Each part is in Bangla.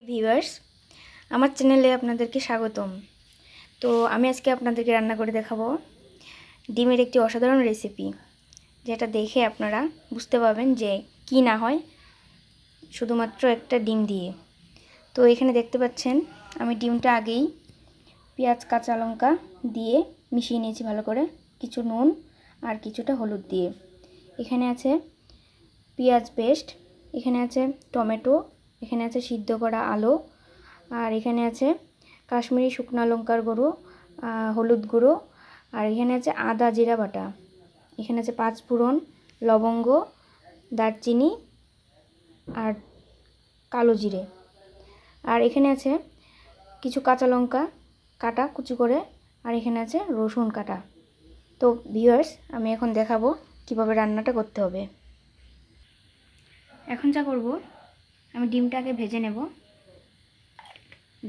ভিউয়ার্স, আমার চ্যানেলে আপনাদেরকে স্বাগতম। তো আমি আজকে আপনাদেরকে রান্না করে দেখাবো ডিমের একটি অসাধারণ রেসিপি, যেটা দেখে আপনারা বুঝতে পারবেন যে কি না হয় শুধুমাত্র একটা ডিম দিয়ে। তো এখানে দেখতে পাচ্ছেন আমি ডিমটা আগেই পেঁয়াজ কাঁচা লঙ্কা দিয়ে মিশিয়ে নিয়েছি ভালো করে, কিছু নুন আর কিছুটা হলুদ দিয়ে। এখানে আছে পেঁয়াজ পেস্ট, এখানে আছে টমেটো, এখানে আছে সিদ্ধ করা আলু, আর এখানে আছে কাশ্মীরি শুকনো লঙ্কার গুঁড়ো, হলুদ গুঁড়ো, আর এখানে আছে আদা জিরা বাটা, এখানে আছে পাঁচফোড়ন, লবঙ্গ, দারচিনি আর কালো জিরে, আর এখানে আছে কিছু কাঁচা লঙ্কা কাটা কুচি করে, আর এখানে আছে রসুন কাটা। তো ভিউয়ার্স, আমি এখন দেখাবো কিভাবে রান্নাটা করতে হবে। এখন যা করব, আমি ডিমটাকে ভেজে নেব।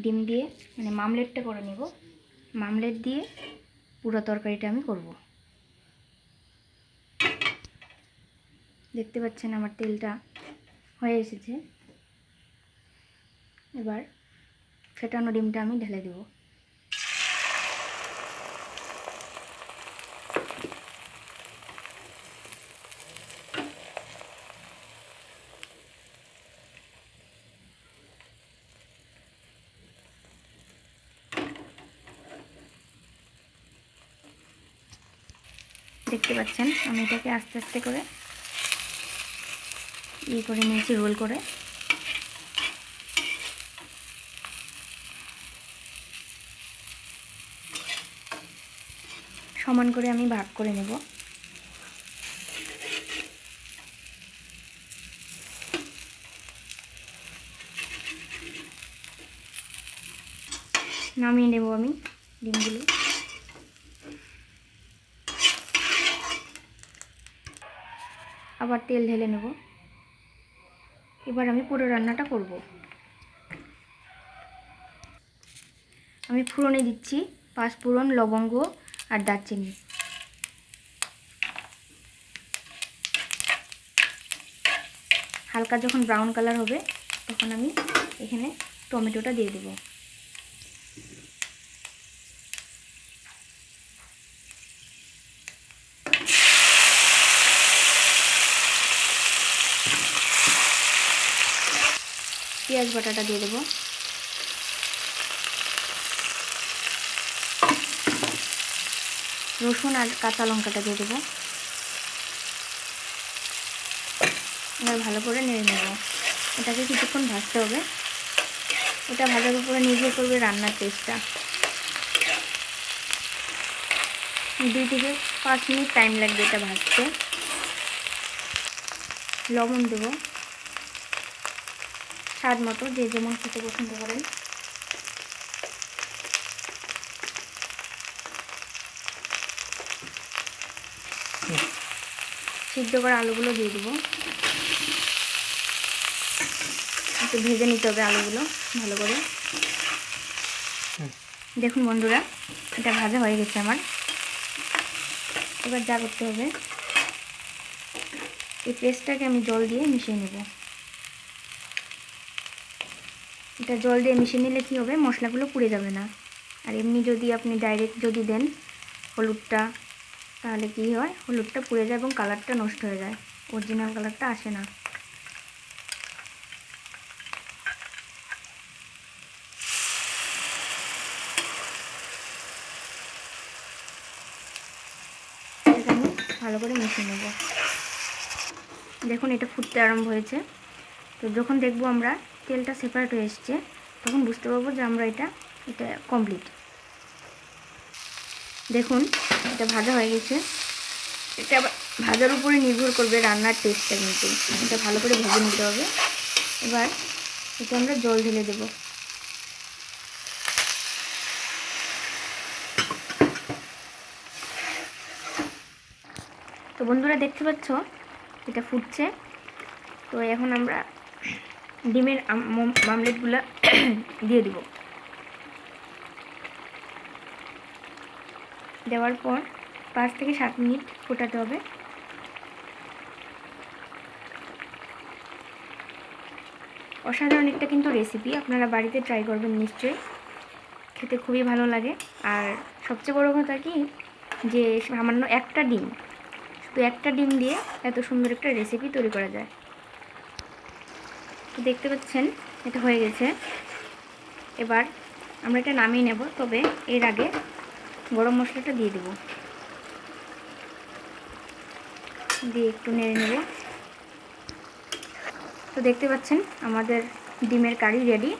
ডিম দিয়ে মানে মামলেটটা করে নেব। মামলেট দিয়ে পুরো তরকারিটা আমি করব। দেখতে পাচ্ছেন আমার তেলটা হয়ে এসেছে। এবার ফেটানো ডিমটা আমি ঢেলে দেব। দেখতে পাচ্ছেন আমি এটাকে আস্তে আস্তে করে করে নিয়েছি, রোল করে। সমান করে আমি ভাগ করে নেব। নামিয়ে নেব আমি ডিমগুলো। আবার তেল ঢেলে নেব। এবার আমি পুরো রান্নাটা করব। আমি ফোড়নে দিচ্ছি পাঁচফোড়ন, লবঙ্গ আর দারচিনি। হালকা যখন ব্রাউন কালার হবে তখন আমি এখানে টমেটোটা দিয়ে দেব। পেঁয়াজ বাটাটা দিয়ে দেব। রসুন আর কাঁচা লঙ্কাটা দিয়ে দেব। এবার ভালো করে নেড়ে নেব। এটাকে কিছুক্ষণ ভাজতে হবে। এটা ভাজার উপরে নির্ভর করবে রান্নার টেস্টটা। 2 থেকে 5 মিনিট টাইম লাগবে এটা ভাজতে। লবণ দেব স্বাদ মতো, যে যেমন খেতে পছন্দ করেন। সিদ্ধ করা আলুগুলো দিয়ে দেবো। একটু ভেজে নিতে হবে আলুগুলো ভালো করে। দেখুন বন্ধুরা, এটা ভাজা হয়ে গেছে আমার। এবার যা করতে হবে, এই পেস্টটাকে আমি জল দিয়ে মিশিয়ে নেব। এটা জল দিয়ে মিশিয়ে নিলে কী হবে, মশলাগুলো পুড়ে যাবে না। আর এমনি যদি আপনি ডাইরেক্ট যদি দেন হলুদটা, তাহলে কি হয়, হলুদটা পুড়ে যায় এবং কালারটা নষ্ট হয়ে যায়, অরিজিনাল কালারটা আসে না। এটা আমি ভালো করে মিশিয়ে নেব। দেখুন এটা ফুটতে আরম্ভ হয়েছে। তো যখন দেখব আমরা তেলটা সেপারেট হয়ে এসছে, তখন বুঝতে পারবো যে আমরা এটা কমপ্লিট। দেখুন এটা ভাজা হয়ে গেছে। এটা আবার ভাজার উপরে নির্ভর করবে রান্নার টেস্টটা, কিন্তু এটা ভালো করে ভেজে নিতে হবে। এবার এটা আমরা জল ঢেলে দেব। তো বন্ধুরা দেখতে পাচ্ছ এটা ফুটছে। তো এখন আমরা ডিমের মামলেটগুলো দিয়ে দেব। দেওয়ার পর 5 থেকে 7 মিনিট ফোটাতে হবে। অসাধারণ একটা কিন্তু রেসিপি, আপনারা বাড়িতে ট্রাই করবেন নিশ্চয়ই, খেতে খুবই ভালো লাগে। আর সবচেয়ে বড় কথা কি যে সামান্য একটা ডিম, শুধু একটা ডিম দিয়ে এত সুন্দর একটা রেসিপি তৈরি করা যায়। তো দেখতে পাচ্ছেন এটা হয়ে গেছে। এবার আমরা এটা নামিয়ে নেব, তবে এর আগে গরম মশলাটা দিয়ে দেব, দিয়ে একটু নেড়ে নেব। তো দেখতে পাচ্ছেন আমাদের ডিমের কারি রেডি।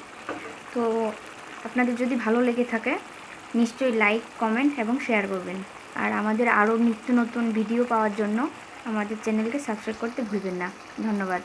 তো আপনাদের যদি ভালো লেগে থাকে নিশ্চয়ই লাইক, কমেন্ট এবং শেয়ার করবেন। আর আমাদের আরও নিত্য নতুন ভিডিও পাওয়ার জন্য আমাদের চ্যানেলকে সাবস্ক্রাইব করতে ভুলবেন না। ধন্যবাদ।